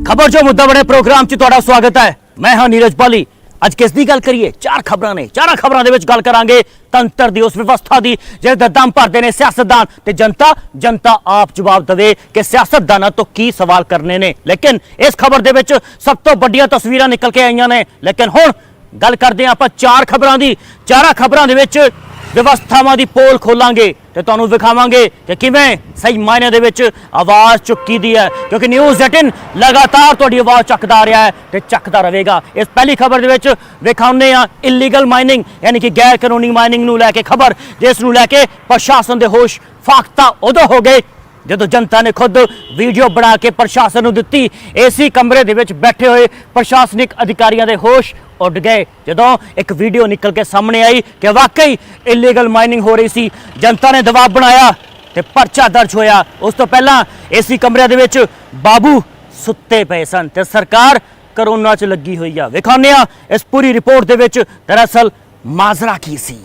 खबर जो मुद्दा बड़े प्रोग्राम च तुहाडा स्वागत है। मैं हाँ नीरज पाली। ਅੱਜ ਕਿਸ ਦੀ ਗੱਲ ਕਰੀਏ? ਚਾਰ ਖਬਰਾਂ ਨੇ। ਚਾਰਾਂ ਖਬਰਾਂ ਦੇ ਵਿੱਚ ਗੱਲ ਕਰਾਂਗੇ ਤੰਤਰ ਦੀ, ਉਸ ਵਿਵਸਥਾ ਦੀ ਜਿਹਦੇ ਦਮ ਭਰਦੇ ਨੇ ਸਿਆਸਤਦਾਨ ਤੇ ਜਨਤਾ ਆਪ ਜਵਾਬ ਦੇਵੇ ਕਿ ਸਿਆਸਤਦਾਨਾਂ ਤੋਂ ਕੀ ਸਵਾਲ ਕਰਨੇ ਨੇ। ਲੇਕਿਨ ਇਸ ਖਬਰ ਦੇ ਵਿੱਚ ਸਭ ਤੋਂ ਵੱਡੀਆਂ ਤਸਵੀਰਾਂ ਨਿਕਲ ਕੇ ਆਈਆਂ ਨੇ। ਲੇਕਿਨ ਹੁਣ ਗੱਲ ਕਰਦੇ ਹਾਂ ਆਪਾਂ ਚਾਰ ਖਬਰਾਂ ਦੀ। ਚਾਰਾਂ ਖਬਰਾਂ ਦੇ ਵਿੱਚ ਵਿਵਸਥਾਵਾਂ ਦੀ ਪੋਲ ਖੋਲਾਂਗੇ ਤੇ ਤੁਹਾਨੂੰ ਵਿਖਾਵਾਂਗੇ ਕਿ ਕਿਵੇਂ ਸਹੀ ਮਾਇਨੇ ਦੇ ਵਿੱਚ ਆਵਾਜ਼ ਚੁੱਕੀ ਦੀ ਹੈ, ਕਿਉਂਕਿ ਨਿਊਜ਼ 18 ਲਗਾਤਾਰ ਤੁਹਾਡੀ ਆਵਾਜ਼ ਚੱਕਦਾ ਆ ਰਿਹਾ ਹੈ ਤੇ ਚੱਕਦਾ ਰਹੇਗਾ। ਇਸ ਪਹਿਲੀ ਖਬਰ ਦੇ ਵਿੱਚ ਵਿਖਾਉਂਦੇ ਆ ਇਲੀਗਲ ਮਾਈਨਿੰਗ ਯਾਨੀ ਕਿ ਗੈਰ ਕਾਨੂੰਨੀ ਮਾਈਨਿੰਗ ਨੂੰ ਲੈ ਕੇ ਖਬਰ, ਜਿਸ ਨੂੰ ਲੈ ਕੇ ਪ੍ਰਸ਼ਾਸਨ ਦੇ ਹੋਸ਼ ਫਾਖਤਾ ਉਦੋਂ ਹੋ ਗਏ ਜਦੋਂ ਜਨਤਾ ਨੇ ਖੁਦ ਵੀਡੀਓ ਬਣਾ ਕੇ ਪ੍ਰਸ਼ਾਸਨ ਨੂੰ ਦਿੱਤੀ। ਏਸੀ ਕਮਰੇ ਦੇ ਵਿੱਚ ਬੈਠੇ ਹੋਏ ਪ੍ਰਸ਼ਾਸनिक ਅਧਿਕਾਰੀਆਂ ਦੇ ਹੋਸ਼ ਉੱਡ ਗਏ ਜਦੋਂ ਇੱਕ ਵੀਡੀਓ ਨਿਕਲ ਕੇ ਸਾਹਮਣੇ ਆਈ ਕਿ ਵਾਕਈ ਇਲੀਗਲ ਮਾਈਨਿੰਗ ਹੋ ਰਹੀ ਸੀ। ਜਨਤਾ ਨੇ ਦਬਾਅ ਬਣਾਇਆ ਤੇ ਪਰਚਾ ਦਰਜ ਹੋਇਆ। ਉਸ ਤੋਂ ਪਹਿਲਾਂ ਏਸੀ ਕਮਰਿਆਂ ਦੇ ਵਿੱਚ ਬਾਬੂ ਸੁੱਤੇ ਪਏ ਸਨ ਤੇ ਸਰਕਾਰ ਕਰੋਨਾ 'ਚ ਲੱਗੀ ਹੋਈ ਆ। ਵਿਖਾਉਂਦੇ ਆ ਇਸ ਪੂਰੀ ਰਿਪੋਰਟ ਦੇ ਵਿੱਚ ਦਰਅਸਲ ਮਾਜਰਾ ਕੀ ਸੀ।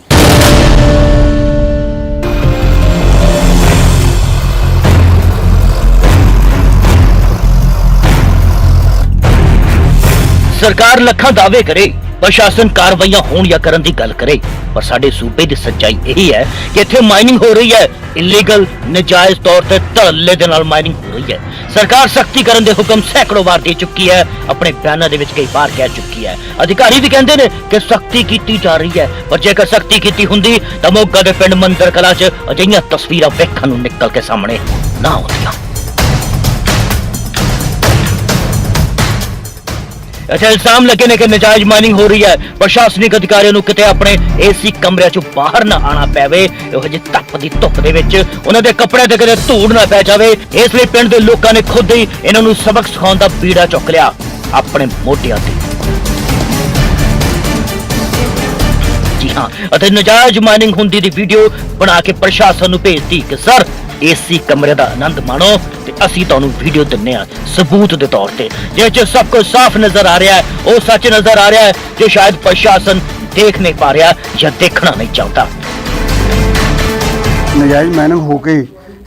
सरकार लखां दावे करे, प्रशासन कार्रवाइयां होण या करन दी गल करे, पर साडे सूबे दी सच्चाई यही है कि इत्थे माइनिंग हो रही है। इलीगल नजायज तौर ते धड़ल्ले दे नाल माइनिंग हो रही है। सरकार सख्ती करन दे हुक्म सैकड़ों बार दे चुकी है, अपने बयानां दे विच कई बार कह चुकी है। अधिकारी भी कहंदे ने कि सख्ती कीती जा रही है, पर जेकर सख्ती कीती हुंदी तां मोगा दे पिंड मंदर कला च अजिहियां तस्वीरां वेखण नूं निकल के सामने ना आउंदियां। अच्छा, इल्जाम लगे ने कि नजायज माइनिंग हो रही है। प्रशासनिक अधिकारियों को किते अपने एसी कमरे चों बाहर ना आना पैवे, इहो जी तप दी धुप दे विच उन्हां दे कपड़े ते किते धूड़ ना पै जावे। इसलिए पिंड दे लोकां ने खुद ही इन्हां नूं सबक सिखाउण दा बीड़ा चुक लिया अपने मोढियां ते। जी हां, अते नजायज माइनिंग हुंदी दी वीडियो बना के प्रशासन नूं भेजदी कि सर एसी कमरे दा आनंद माणो ते असीं तुहानूं वीडियो दिन्ने आ सबूत दे तौर ते, जिस च सब कुछ साफ नजर आ रहा है, वो सच नजर आ रहा है जो शायद प्रशासन देख नहीं पा रहा या देखना नहीं चाहता। ਨਜਾਇਜ਼ ਮਾਈਨਿੰਗ ਹੋ ਕੇ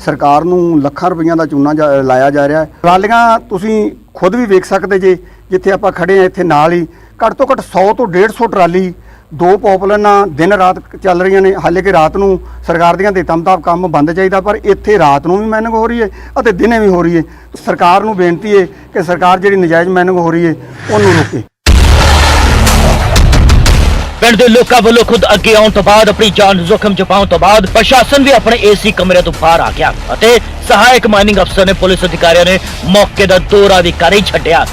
ਸਰਕਾਰ ਨੂੰ ਲੱਖਾਂ ਰੁਪਈਆਂ ਦਾ ਚੂਨਾ ਲਾਇਆ ਜਾ ਰਿਹਾ ਹੈ। ਟਰਾਲੀਆਂ ਤੁਸੀਂ ਖੁਦ ਵੀ ਵੇਖ ਸਕਦੇ ਜੇ, ਜਿੱਥੇ ਆਪਾਂ ਖੜੇ ਆ ਇੱਥੇ ਨਾਲ ਹੀ ਘੱਟ ਤੋਂ ਘੱਟ 100 ਤੋਂ 150 ਟਰਾਲੀ, ਦੋ ਪੌਪਲਾਈਨਾਂ ਦਿਨ ਰਾਤ ਚੱਲ ਰਹੀਆਂ ਨੇ। ਹਾਲੇ ਕਿ ਰਾਤ ਨੂੰ ਸਰਕਾਰ ਦੀਆਂ ਹਦਾਇਤਾਂ ਮੁਤਾਬਕ ਕੰਮ ਬੰਦ ਚਾਹੀਦਾ, ਪਰ ਇੱਥੇ ਰਾਤ ਨੂੰ ਵੀ ਮਾਈਨਿੰਗ ਹੋ ਰਹੀ ਹੈ ਅਤੇ ਦਿਨੇ ਵੀ ਹੋ ਰਹੀ ਹੈ। ਸਰਕਾਰ ਨੂੰ ਬੇਨਤੀ ਹੈ ਕਿ ਸਰਕਾਰ ਜਿਹੜੀ ਨਜਾਇਜ਼ ਮਾਈਨਿੰਗ ਹੋ ਰਹੀ ਹੈ ਉਹਨੂੰ ਰੋਕੇ। ਪਿੰਡ ਦੇ ਲੋਕਾਂ ਵੱਲੋਂ ਖੁਦ ਅੱਗੇ ਆਉਣ ਤੋਂ ਬਾਅਦ ਆਪਣੀ ਜਾਨ ਜ਼ੋਖਮ ਚ ਪਾਉਣ ਤੋਂ ਬਾਅਦ ਪ੍ਰਸ਼ਾਸਨ ਵੀ ਆਪਣੇ ਏਸੀ ਕਮਰੇ ਤੋਂ ਬਾਹਰ ਆ ਗਿਆ ਅਤੇ ਸਹਾਇਕ ਮਾਈਨਿੰਗ ਅਫਸਰ ਨੇ ਪੁਲਿਸ ਅਧਿਕਾਰੀਆਂ ਨੇ ਮੌਕੇ ਦਾ ਦੌਰਾ ਵੀ ਕਰ ਹੀ ਛੱਡਿਆ,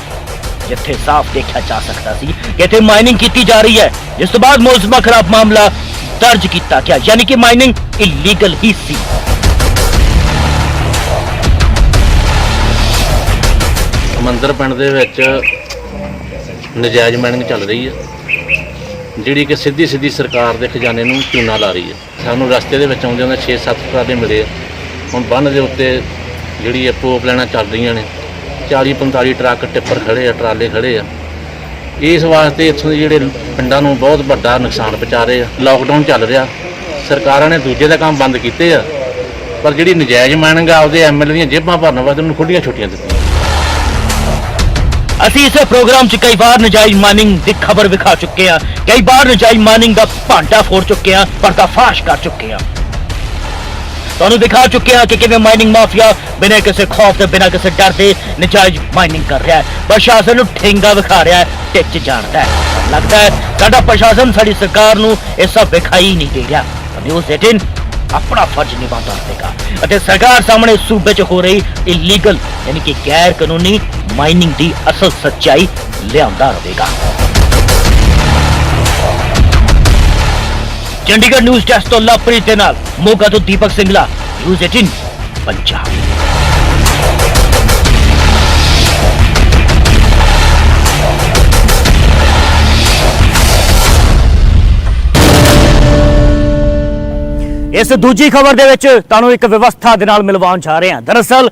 ਜਿੱਥੇ ਸਾਫ਼ ਦੇਖਿਆ ਜਾ ਸਕਦਾ ਸੀ ਕਿ ਇੱਥੇ ਮਾਈਨਿੰਗ ਕੀਤੀ ਜਾ ਰਹੀ ਹੈ। ਜਿਸ ਤੋਂ ਬਾਅਦ ਮੌਸਮਾਂ ਖਰਾਬ ਮਾਮਲਾ ਦਰਜ ਕੀਤਾ ਗਿਆ, ਯਾਨੀ ਕਿ ਮਾਈਨਿੰਗ ਇਲੀਗਲ ਹੀ ਸੀ। ਮੰਦਰ ਪਿੰਡ ਦੇ ਵਿੱਚ ਨਜਾਇਜ਼ ਮਾਈਨਿੰਗ ਚੱਲ ਰਹੀ ਹੈ, ਜਿਹੜੀ ਕਿ ਸਿੱਧੀ ਸਰਕਾਰ ਦੇ ਖਜ਼ਾਨੇ ਨੂੰ ਚੂਨਾ ਲਾ ਰਹੀ ਹੈ। ਸਾਨੂੰ ਰਸਤੇ ਦੇ ਵਿੱਚ ਆਉਂਦੇ ਹੁੰਦੇ 6-7 ਟਰਾਲੇ ਮਿਲੇ। ਹੁਣ ਬੰਨ ਦੇ ਉੱਤੇ ਜਿਹੜੀ ਪੋਪ ਲੈਣਾ ਚੱਲ ਰਹੀਆਂ ਨੇ, 40-45 ਟਰੱਕ ਟਿੱਪਰ ਖੜੇ ਆ, ਟਰਾਲੇ ਖੜੇ ਆ। ਇਸ ਵਾਸਤੇ ਇੱਥੋਂ ਦੇ ਜਿਹੜੇ ਪਿੰਡਾਂ ਨੂੰ ਬਹੁਤ ਵੱਡਾ ਨੁਕਸਾਨ ਪਹੁੰਚਾ ਰਹੇ ਆ। ਲਾਕਡਾਊਨ ਚੱਲ ਰਿਹਾ, ਸਰਕਾਰਾਂ ਨੇ ਦੂਜੇ ਦਾ ਕੰਮ ਬੰਦ ਕੀਤੇ ਆ, ਪਰ ਜਿਹੜੀ ਨਜਾਇਜ਼ ਮਾਈਨਿੰਗ ਆ ਉਹਦੇ ਐਮਐਲਏ ਦੀਆਂ ਜੇਬਾਂ ਭਰਨ ਵਾਸਤੇ ਉਹਨੂੰ ਖੁੱਲੀਆਂ ਛੁੱਟੀਆਂ ਦਿੱਤੀਆਂ। ਅਸੀਂ ਇਸੇ ਪ੍ਰੋਗਰਾਮ 'ਚ ਕਈ ਵਾਰ ਨਜਾਇਜ਼ ਮਾਈਨਿੰਗ ਦੀ ਖਬਰ ਵਿਖਾ ਚੁੱਕੇ ਹਾਂ, ਕਈ ਵਾਰ ਨਜਾਇਜ਼ ਮਾਈਨਿੰਗ ਦਾ ਭਾਂਡਾ ਫੋੜ ਚੁੱਕੇ ਹਾਂ, ਪਰਦਾਫਾਸ਼ ਕਰ ਚੁੱਕੇ ਹਾਂ। ਤੁਹਾਨੂੰ ਦਿਖਾ ਚੁੱਕੇ ਹਾਂ ਕਿ ਕਿਵੇਂ ਮਾਈਨਿੰਗ ਮਾਫੀਆ ਬਿਨਾਂ ਕਿਸੇ ਖੌਫ ਤੇ ਬਿਨਾਂ ਕਿਸੇ ਡਰ ਦੇ ਨਜਾਇਜ਼ ਮਾਈਨਿੰਗ ਕਰ ਰਿਹਾ ਹੈ। ਪ੍ਰਸ਼ਾਸਨ ਨੂੰ ਠੇਂਗਾ ਵਿਖਾ ਰਿਹਾ ਹੈ, ਟਿੱਚ ਜਾਣਦਾ ਹੈ। ਲੱਗਦਾ ਹੈ ਸਾਡਾ ਪ੍ਰਸ਼ਾਸਨ ਸਾਡੀ ਸਰਕਾਰ ਨੂੰ ਇਹ ਸਭ ਵਿਖਾਈ ਨਹੀਂ ਦੇ ਰਿਹਾ। ਨਿਊਜ਼ 18 अपना फर्ज निभाता रहेगा ਅਤੇ ਸਰਕਾਰ ਸਾਹਮਣੇ ਸੂਬੇ 'ਚ ਹੋ ਰਹੀ ਇਲੀਗਲ ਯਾਨੀ ਕਿ ਗੈਰ ਕਾਨੂੰਨੀ ਮਾਈਨਿੰਗ ਦੀ ਅਸਲ ਸੱਚਾਈ ਲਿਆਉਂਦਾ ਰਹੇਗਾ। ਚੰਡੀਗੜ੍ਹ ਨਿਊਜ਼ ਡੈਸਕ ਤੋਂ ਲਵਪ੍ਰੀਤ ਦੇ ਨਾਲ ਮੋਗਾ ਤੋਂ ਦੀਪਕ ਸਿੰਗਲਾ, ਨਿਊਜ਼ 18 ਪੰਜਾਬ। इस दूजी खबर दे विच तुहानूं एक व्यवस्था दे नाल मिलवाउण जा रहे हैं। दरअसल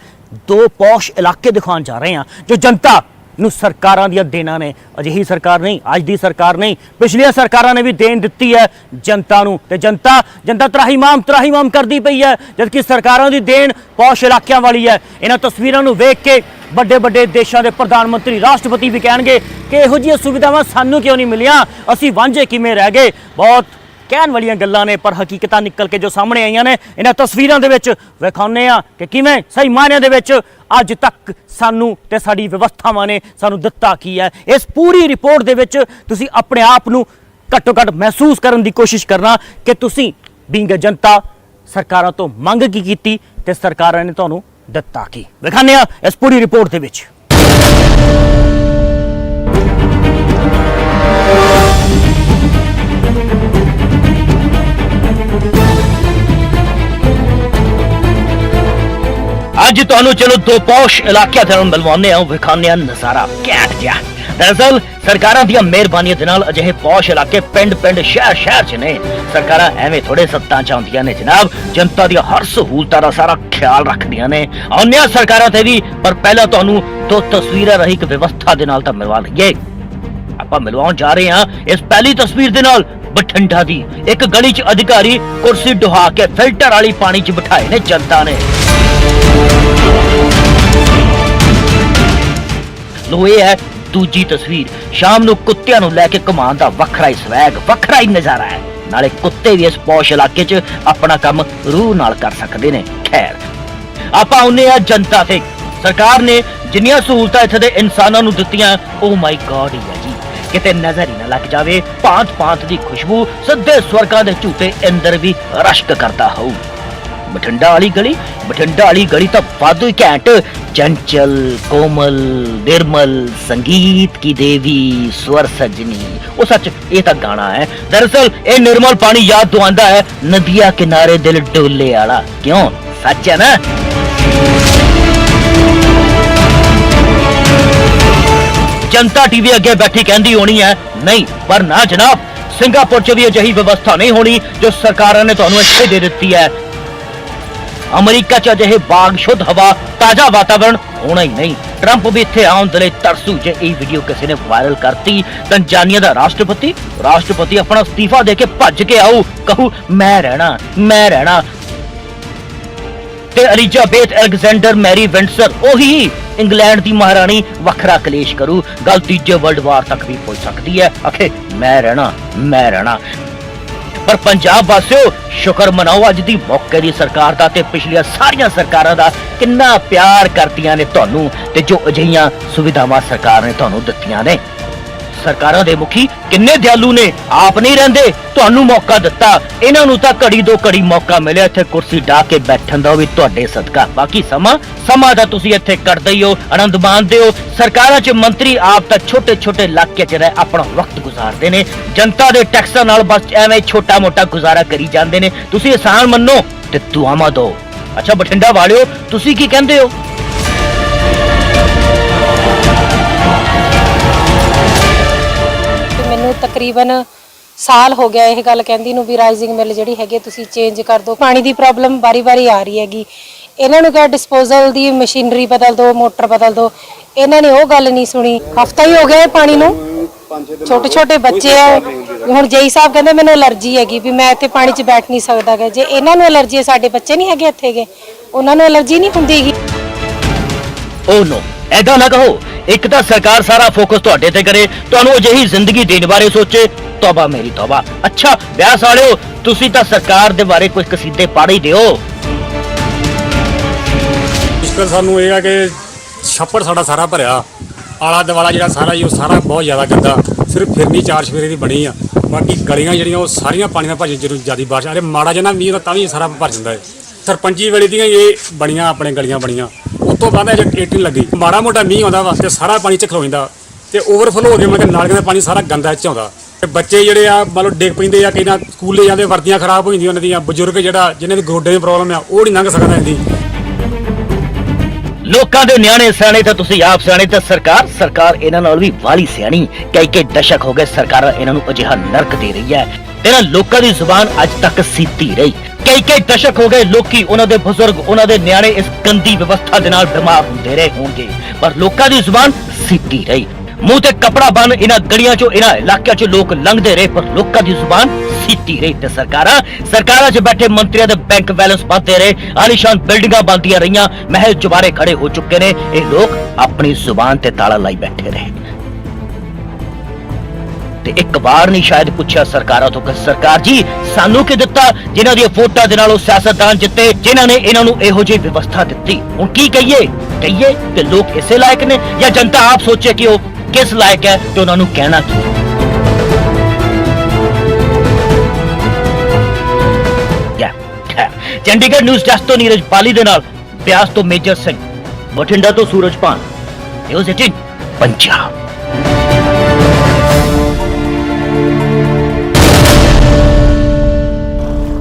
दो पौश इलाके दिखाउण जा रहे हैं जो जनता नूं सरकारां दीआं देना ने। अजिही सरकार नहीं, अज दी सरकार नहीं, पिछलियां सरकारां ने भी देन दित्ती है जनता नूं ते जनता त्राहीमाम करदी पई है, जबकि सरकारां दी देन पौश इलाकियां वाली है। इन्हां तस्वीरां नूं वेख के ਵੱਡੇ ਵੱਡੇ ਦੇਸ਼ਾਂ ਦੇ ਪ੍ਰਧਾਨ ਮੰਤਰੀ ਰਾਸ਼ਟਰਪਤੀ ਵੀ ਕਹਿਣਗੇ ਕਿ ਇਹੋ ਜਿਹੀਆਂ ਸੁਵਿਧਾਵਾਂ ਸਾਨੂੰ ਕਿਉਂ ਨਹੀਂ ਮਿਲੀਆਂ, ਅਸੀਂ ਵਾਂਝੇ ਕਿਵੇਂ ਰਹਿ ਗਏ। ਬਹੁਤ ਕਹਿਣ ਵਾਲੀਆਂ ਗੱਲਾਂ ਨੇ, ਪਰ ਹਕੀਕਤਾਂ ਨਿਕਲ ਕੇ ਜੋ ਸਾਹਮਣੇ ਆਈਆਂ ਨੇ ਇਹਨਾਂ ਤਸਵੀਰਾਂ ਦੇ ਵਿੱਚ ਵਿਖਾਉਂਦੇ ਆ ਕਿ ਕਿਵੇਂ ਸਹੀ ਮਾਇਨਿਆਂ ਦੇ ਵਿੱਚ ਅੱਜ ਤੱਕ ਸਾਨੂੰ ਤੇ ਸਾਡੀ ਵਿਵਸਥਾਵਾਂ ਨੇ ਸਾਨੂੰ ਦਿੱਤਾ ਕੀ ਹੈ। ਇਸ ਪੂਰੀ ਰਿਪੋਰਟ ਦੇ ਵਿੱਚ ਤੁਸੀਂ ਆਪਣੇ ਆਪ ਨੂੰ ਘੱਟੋ ਘੱਟ ਮਹਿਸੂਸ ਕਰਨ ਦੀ ਕੋਸ਼ਿਸ਼ ਕਰਨਾ ਕਿ ਤੁਸੀਂ ਬੀਇੰਗ ਅ ਜਨਤਾ ਸਰਕਾਰਾਂ ਤੋਂ ਮੰਗ ਕੀ ਕੀਤੀ ਤੇ ਸਰਕਾਰਾਂ ਨੇ ਤੁਹਾਨੂੰ ਦਿੱਤਾ ਕੀ। ਵਿਖਾਉਂਦੇ ਆ ਇਸ ਪੂਰੀ ਰਿਪੋਰਟ ਦੇ ਵਿੱਚ। ਅੱਜ ਤੁਹਾਨੂੰ ਚਲੋ ਦੋ ਪੌਸ਼ ਇਲਾਕਿਆਂ ਦੇ ਨਾਲ ਮਿਲਵਾਉਂਦੇ ਆ, ਵਿਖਾਉਂਦੇ ਆ ਨਜ਼ਾਰਾ ਘੈਂਟ ਜਿਹਾ। ਦਰਅਸਲ ਸਰਕਾਰਾਂ ਦੀਆਂ ਮਿਹਰਬਾਨੀਆਂ ਦੇ ਨਾਲ ਅਜਿਹੇ ਪੌਸ਼ ਇਲਾਕੇ ਪਿੰਡ ਸ਼ਹਿਰ 'ਚ ਨੇ। ਸਰਕਾਰਾਂ ਐਵੇਂ ਥੋੜੇ ਸੱਤਾਂ ਚਾਹੁੰਦੀਆਂ ਨੇ ਜਨਾਬ, ਜਨਤਾ ਦੀਆਂ ਹਰ ਸਹੂਲਤਾਂ ਦਾ ਸਾਰਾ ਖਿਆਲ ਰੱਖਦੀਆਂ ਨੇ। ਆਉਂਦੇ ਆ ਸਰਕਾਰਾਂ ਤੇ ਵੀ, ਪਰ ਪਹਿਲਾਂ ਤੁਹਾਨੂੰ ਦੋ ਤਸਵੀਰਾਂ ਰਹੀ ਇੱਕ ਵਿਵਸਥਾ ਦੇ ਨਾਲ ਤਾਂ ਮਿਲਵਾ ਲਈਏ। ਆਪਾਂ ਮਿਲਵਾਉਣ ਜਾ ਰਹੇ ਹਾਂ ਇਸ ਪਹਿਲੀ ਤਸਵੀਰ ਦੇ ਨਾਲ ਬਠਿੰਡਾ ਦੀ। ਇੱਕ ਗਲੀ 'ਚ ਅਧਿਕਾਰੀ ਕੁਰਸੀ ਢਹਾ ਕੇ ਫਿਲਟਰ ਵਾਲੀ ਪਾਣੀ 'ਚ ਬਿਠਾਏ ਨੇ ਜਨਤਾ ਨੇ। ਲੋ ਇਹ ਹੈ ਦੂਜੀ ਤਸਵੀਰ। ਸ਼ਾਮ ਨੂੰ ਕੁੱਤਿਆਂ ਨੂੰ ਲੈ ਕੇ ਘੁਮਾਉਣ ਦਾ ਵੱਖਰਾ ਹੀ ਸਵੈਗ, ਵੱਖਰਾ ਹੀ ਨਜ਼ਾਰਾ ਹੈ। ਨਾਲੇ ਕੁੱਤੇ ਵੀ ਇਸ ਪੌਸ਼ ਇਲਾਕੇ 'ਚ ਆਪਣਾ ਕੰਮ ਰੂਹ ਨਾਲ ਕਰ ਸਕਦੇ ਨੇ। ਖੈਰ ਆਪਾਂ ਆਉਂਦੇ ਆ ਜਨਤਾ ਤੇ। ਸਰਕਾਰ ਨੇ ਜਿੰਨੀਆਂ ਸਹੂਲਤਾਂ ਇੱਥੇ ਦੇ ਇਨਸਾਨਾਂ ਨੂੰ ਦਿੱਤੀਆਂ, ਓ ਮਾਈ ਗॉड ਹੀ ਹੈ ਜੀ, ਕਿਤੇ ਨਜ਼ਰ ਹੀ ਨਾ ਲੱਗ ਜਾਵੇ। ਭਾਂਤ ਦੀ ਖੁਸ਼ਬੂ ਸਿੱਧੇ ਸਵਰਗਾਂ ਦੇ ਝੂਟੇ ਅੰਦਰ ਵੀ ਰਸ਼ਕ ਕਰਦਾ ਹੋਊ। ਬਠਿੰਡਾ ਵਾਲੀ ਗਲੀ ਤਾਂ ਵਾਧੂ ਹੀ ਘੈਂਟ। चंचल कोमल निर्मल संगीत की देवी स्वर सजनी, वो सच ये तक गाना है। दरअसल ये निर्मल पानी याद तो आंदा है नदिया किनारे दिल डोले वाला। क्यों, सच है ना। जनता टीवी अगे बैठी कहती होनी है नहीं, पर ना जनाब, सिंगापुर च भी अजिही व्यवस्था नहीं होनी जो सरकार ने तुहानू इत्थे दे दित्ती है। अमरीका च अजिहे बाग, शुद्ध हवा, ताजा वातावरण होना ही नहीं। ट्रंप भी इत्थे आउण दे लई तरसू। जे ये वीडियो किसी ने वायरल करती, तंजानिया दा राष्ट्रपति अपना इस्तीफा देके भज के आऊ, कहू मैं रहना। ते एलिजाबेथ एलेक्जेंडर मैरी विंडसर ओही इंग्लैंड दी महारानी वखरा कलेश करू। गल तीजे वर्ल्ड वार तक भी पहुंच सकती है। आखे मैं रहना। पर पंजाब वासियों शुक्र मनाओ अज दी मौके दी सरकार दा ते पिछलियां सारियां सरकारां दा किन्ना प्यार करदियां ने तुहानू ते जो अजिहियां सुविधावां सरकार ने तुहानू दित्तियां ने। सरकारां दे मुखी किन्ने दयालू ने, आप नहीं रहिंदे, तुहानू मौका दित्ता। इन्हां नू तां घड़ी दो घड़ी मौका मिलिया इत्थे कुर्सी ढा के बैठण दा, भी तुहाडे सदका। बाकी समा तां तुसीं इत्थे कटदे ही हो, आनंद माणदे हो। सरकारां च मंत्री आप तां छोटे इलाके च रह अपना वक्त गुजारदे ने, जनता दे टैक्सां नाल बस एवें छोटा मोटा गुजारा करी जांदे ने। तुसीं एहसान मन्नो ते दुआवां दो। अच्छा बठिंडा वालिओ, तुसीं की कहंदे हो? ਮੈਨੂੰ ਤਕਰੀਬਨ ਸਾਲ ਹੋ ਗਿਆ ਇਹ ਗੱਲ ਕਹਿੰਦੀ ਨੂੰ ਵੀ ਰਾਈਜ਼ਿੰਗ ਮਿਲ ਜਿਹੜੀ ਹੈਗੀ ਤੁਸੀਂ ਚੇਂਜ ਕਰ ਦਿਓ। ਪਾਣੀ ਦੀ ਪ੍ਰੋਬਲਮ ਵਾਰੀ-ਵਾਰੀ ਆ ਰਹੀ ਹੈਗੀ। ਇਹਨਾਂ ਨੂੰ ਕਿਹਾ ਡਿਸਪੋਜ਼ਲ ਦੀ ਮਸ਼ੀਨਰੀ ਬਦਲ ਦਿਓ, ਮੋਟਰ ਬਦਲ ਦਿਓ। ਇਹਨਾਂ ਨੇ ਉਹ ਗੱਲ ਨਹੀਂ ਸੁਣੀ। ਹਫਤਾ ਹੀ ਹੋ ਗਿਆ ਇਹ ਪਾਣੀ ਨੂੰ। ਛੋਟੇ ਬੱਚੇ ਆ। ਹੁਣ ਜੇਈ ਸਾਹਿਬ ਕਹਿੰਦੇ ਮੈਨੂੰ ਅਲਰਜੀ ਹੈਗੀ ਵੀ ਮੈਂ ਇੱਥੇ ਪਾਣੀ 'ਚ ਬੈਠ ਨਹੀਂ ਸਕਦਾ ਗਾ। ਜੇ ਇਹਨਾਂ ਨੂੰ ਅਲਰਜੀ ਹੈ, ਸਾਡੇ ਬੱਚੇ ਨਹੀਂ ਹੈਗੇ ਇੱਥੇਗੇ, ਉਹਨਾਂ ਨੂੰ ਅਲਰਜੀ ਨਹੀਂ ਹੁੰਦੀਗੀ। ਓ ਨੋ, ऐदा ना कहो। एक तो सरकार सारा फोकस तुहाडे ते करे, तुहानू अजिही जिंदगी देने बारे सोचे। तौबा मेरी तौबा। अच्छा ब्यास वालिओ, तुसीं तां सरकार दे बारे कुछ कसीदे पढ़ ही दिओ। मुश्किल सानू ये है कि छप्पड़ साडा सारा भरिया, आला दुआला जिहड़ा सारा ही सारा बहुत ज़्यादा गंदा। सिर्फ फिरनी 4 सवेरे दी बनी आ, बाकी गलियां जिहड़ियां ओह सारियां पानी नाल भर जंदियां। जदों ज़्यादा बारिश अरे माड़ा जिहा मींह तां भी सारा भर जांदा है। सरपंची वेले दियां ये बड़ियां अपने गलियां बड़ियां, उस तो बाद एट नहीं लगी। माड़ा मोटा मींह आउंदा वा ते सारा पानी च खलो जांदा ते ओवरफ्लो हो गया। मतलब नालियां दा पानी सारा गंदा च आउंदा ते बच्चे जिहड़े आ मतलब डिग पैंदे आ, कई ना स्कूल ले जांदे, वर्दियां खराब हो जांदियां उन्हां दियां। बजुर्ग जिहड़ा जिन्हां दी गोड्डे दी प्रॉब्लम आ ओह नहीं लंघ सकदा इंदी। लोकां दे न्याणे सियाणे ते तुसीं आप सियाणे ते सरकार इन्हां नाल भी वाली सियाणी। कई दशक हो गए सरकार इन्हां नूं अजिहा नरक दे रही है। इन्हां लोकां दी जुबान अज तक सीती रही। कई दशक हो गए लोकी, उन्हां दे बुजुर्ग, उन्हां दे न्याणे इस गंदी व्यवस्था दे नाल बीमार हुंदे रहे होणगे, पर लोकां दी जुबान सीती रही। मुंह ते कपड़ा बन इन्हां गलियां चों इन्हां इलाकियां चों लोक लंघदे रहे, पर लोकां दी जुबान सीती रही। ते सरकारां च बैठे मंत्रियों दे बैंक बैलेंस बनते रहे, आलीशान बिल्डिंगां बनदियां रहियां, महल चुबारे खड़े हो चुके ने। ये लोग ਆਪਣੀ ਜ਼ੁਬਾਨ ਤੇ ਤਾਲਾ ਲਾਈ ਬੈਠੇ ਰਹੇ ਤੇ ਇੱਕ ਵਾਰ ਨਹੀਂ ਸ਼ਾਇਦ ਪੁੱਛਿਆ ਸਰਕਾਰਾਂ ਤੋਂ ਕਿ ਸਰਕਾਰ ਜੀ ਸਾਨੂੰ ਕੀ ਦਿੱਤਾ ਜਿਨ੍ਹਾਂ ਦੀਆਂ ਵੋਟਾਂ ਦੇ ਨਾਲ ਉਹ ਸਿਆਸਤਦਾਨ ਜਿੱਤੇ, ਜਿਨ੍ਹਾਂ ਨੇ ਇਹਨਾਂ ਨੂੰ ਇਹੋ ਜਿਹੀ ਵਿਵਸਥਾ ਦਿੱਤੀ। ਹੁਣ ਕੀ ਕਹੀਏ ਕਿ ਲੋਕ ਇਸੇ ਲਾਇਕ ਨੇ ਜਾਂ ਜਨਤਾ ਆਪ ਸੋਚੇ ਕਿ ਉਹ ਕਿਸ ਲਾਇਕ ਹੈ ਤੇ ਉਹਨਾਂ ਨੂੰ ਕਹਿਣਾ ਕੀ। ਚੰਡੀਗੜ੍ਹ ਨਿਊਜ਼ ਡੈਸਕ ਤੋਂ ਨੀਰਜ ਪਾਲੀ ਦੇ ਨਾਲ ਬਿਆਸ ਤੋਂ ਮੇਜਰ ਸਿੰਘ, ਬਠਿੰਡਾ ਤੋਂ ਸੂਰਜਪਾਨ, ਨਿਊਜ਼ 18 ਪੰਜਾਬ।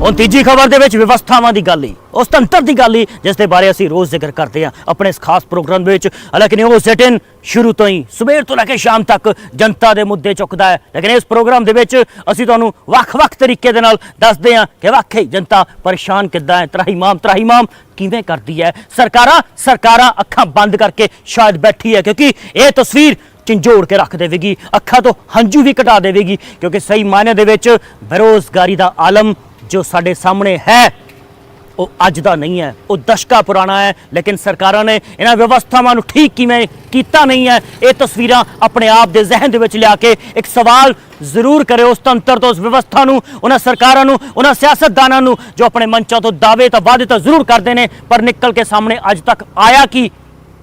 ਹੁਣ ਤੀਜੀ ਖਬਰ ਦੇ ਵਿੱਚ ਵਿਵਸਥਾਵਾਂ ਦੀ ਗੱਲ ਹੀ, ਉਸ ਤੰਤਰ ਦੀ ਗੱਲ ਹੀ ਜਿਸ ਦੇ ਬਾਰੇ ਅਸੀਂ ਰੋਜ਼ ਜ਼ਿਕਰ ਕਰਦੇ ਹਾਂ ਆਪਣੇ ਇਸ ਖਾਸ ਪ੍ਰੋਗਰਾਮ ਵਿੱਚ। ਹਾਲਾਂਕਿ ਨਿਊਜ਼ 18 ਸ਼ੁਰੂ ਤੋਂ ਹੀ ਸਵੇਰ ਤੋਂ ਲੈ ਕੇ ਸ਼ਾਮ ਤੱਕ ਜਨਤਾ ਦੇ ਮੁੱਦੇ ਚੁੱਕਦਾ ਹੈ, ਲੇਕਿਨ ਇਸ ਪ੍ਰੋਗਰਾਮ ਦੇ ਵਿੱਚ ਅਸੀਂ ਤੁਹਾਨੂੰ ਵੱਖ-ਵੱਖ ਤਰੀਕੇ ਦੇ ਨਾਲ ਦੱਸਦੇ ਹਾਂ ਕਿ ਵਾਕਈ ਜਨਤਾ ਪਰੇਸ਼ਾਨ ਕਿੱਦਾਂ ਹੈ, ਤਰਾਹੀਮਾਮ ਕਿਵੇਂ ਕਰਦੀ ਹੈ। ਸਰਕਾਰਾਂ ਅੱਖਾਂ ਬੰਦ ਕਰਕੇ ਸ਼ਾਇਦ ਬੈਠੀ ਹੈ ਕਿਉਂਕਿ ਇਹ ਤਸਵੀਰ ਝੰਜੋੜ ਕੇ ਰੱਖ ਦੇਵੇਗੀ, ਅੱਖਾਂ ਤੋਂ ਹੰਝੂ ਵੀ ਘਟਾ ਦੇਵੇਗੀ ਕਿਉਂਕਿ ਸਹੀ ਮਾਇਨੇ ਦੇ ਵਿੱਚ ਬੇਰੋਜ਼ਗਾਰੀ ਦਾ ਆਲਮ ਜੋ ਸਾਡੇ ਸਾਹਮਣੇ ਹੈ ਉਹ ਅੱਜ ਦਾ ਨਹੀਂ ਹੈ, ਉਹ ਦਸ਼ਕਾਂ ਪੁਰਾਣਾ ਹੈ। ਲੇਕਿਨ ਸਰਕਾਰਾਂ ਨੇ ਇਹਨਾਂ ਵਿਵਸਥਾਵਾਂ ਨੂੰ ਠੀਕ ਕਿਵੇਂ ਕੀਤਾ ਨਹੀਂ ਹੈ। ਇਹ ਤਸਵੀਰਾਂ ਆਪਣੇ ਆਪ ਦੇ ਜ਼ਿਹਨ ਦੇ ਵਿੱਚ ਲਿਆ ਕੇ ਇੱਕ ਸਵਾਲ ਜ਼ਰੂਰ ਕਰੇ ਉਸ ਤੰਤਰ ਤੋਂ, ਉਸ ਵਿਵਸਥਾ ਨੂੰ, ਉਹਨਾਂ ਸਰਕਾਰਾਂ ਨੂੰ, ਉਹਨਾਂ ਸਿਆਸਤਦਾਨਾਂ ਨੂੰ ਜੋ ਆਪਣੇ ਮੰਚਾਂ ਤੋਂ ਦਾਅਵੇ ਤਾਂ ਵਾਅਦੇ ਤਾਂ ਜ਼ਰੂਰ ਕਰਦੇ ਨੇ ਪਰ ਨਿਕਲ ਕੇ ਸਾਹਮਣੇ ਅੱਜ ਤੱਕ ਆਇਆ ਕੀ।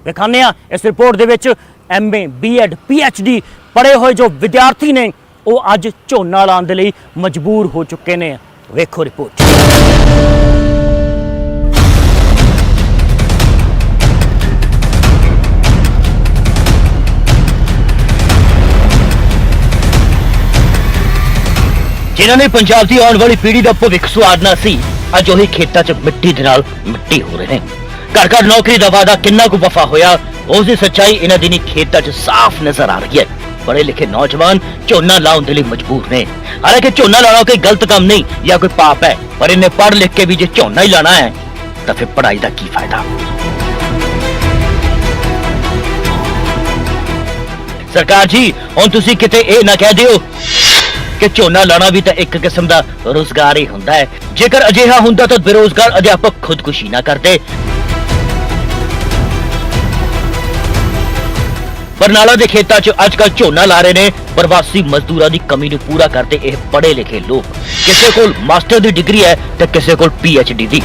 ਵਿਖਾਉਂਦੇ ਹਾਂ ਇਸ ਰਿਪੋਰਟ ਦੇ ਵਿੱਚ। MA B.Ed PhD ਪੜ੍ਹੇ ਹੋਏ ਜੋ ਵਿਦਿਆਰਥੀ ਨੇ ਉਹ ਅੱਜ ਝੋਨਾ ਲਾਉਣ ਦੇ ਲਈ ਮਜਬੂਰ ਹੋ ਚੁੱਕੇ ਨੇ। ਵੇਖੋ ਰਿਪੋਰਟ। ਜਿਨ੍ਹਾਂ ਨੇ ਪੰਜਾਬ ਦੀ ਆਉਣ ਵਾਲੀ ਪੀੜ੍ਹੀ ਦਾ ਭਵਿੱਖ ਸੁਆਰਨਾ ਸੀ, ਅੱਜ ਉਹੀ ਖੇਤਾਂ 'ਚ ਮਿੱਟੀ ਦੇ ਨਾਲ ਮਿੱਟੀ ਹੋ ਰਹੇ ਨੇ। ਘਰ ਘਰ ਨੌਕਰੀ ਦਾ ਵਾਅਦਾ ਕਿੰਨਾ ਕੁ ਵਫਾ ਹੋਇਆ, ਉਸ ਦੀ ਸੱਚਾਈ ਇਹਨਾਂ ਦਿਨੀ ਖੇਤਾਂ 'ਚ ਸਾਫ਼ ਨਜ਼ਰ ਆ ਰਹੀ ਹੈ। ਪੜ੍ਹੇ ਲਿਖੇ ਨੌਜਵਾਨ ਝੋਨਾ ਲਾਉਣ ਦੇ ਲਈ ਮਜਬੂਰ ਨੇ। ਹਾਲਾਂਕਿ ਝੋਨਾ ਲਾਉਣਾ ਕੋਈ ਗਲਤ ਕੰਮ ਨਹੀਂ ਜਾਂ ਕੋਈ ਪਾਪ ਹੈ, ਪਰ ਇਹਨੇ ਪੜ੍ਹ ਲਿਖ ਕੇ ਵੀ ਜੇ ਝੋਨਾ ਹੀ ਲਾਣਾ ਹੈ ਤਾਂ ਫਿਰ ਪੜ੍ਹਾਈ ਦਾ ਕੀ ਫਾਇਦਾ। ਸਰਕਾਰ ਜੀ ਹੁਣ ਤੁਸੀਂ ਕਿਤੇ ਇਹ ਨਾ ਕਹਿ ਦਿਓ ਕਿ ਝੋਨਾ ਲਾਣਾ ਵੀ ਤਾਂ ਇੱਕ ਕਿਸਮ ਦਾ ਰੋਜ਼ਗਾਰ ਹੀ ਹੁੰਦਾ ਹੈ। ਜੇਕਰ ਅਜਿਹਾ ਹੁੰਦਾ ਤਾਂ ਬੇਰੋਜ਼ਗਾਰ ਅਧਿਆਪਕ ਖੁਦਕੁਸ਼ੀ ਨਾ ਕਰਦੇ। ਬਰਨਾਲਾ ਦੇ ਖੇਤਾਂ 'ਚ ਅੱਜ ਕੱਲ੍ਹ ਝੋਨਾ ਲਾ ਰਹੇ ਨੇ ਪ੍ਰਵਾਸੀ ਮਜ਼ਦੂਰਾਂ ਦੀ ਕਮੀ ਨੂੰ ਪੂਰਾ ਕਰਦੇ ਇਹ ਪੜ੍ਹੇ ਲਿਖੇ ਲੋਕ। ਕਿਸੇ ਕੋਲ ਮਾਸਟਰ ਦੀ ਡਿਗਰੀ ਹੈ ਤੇ ਕਿਸੇ ਕੋਲ PhD ਦੀ।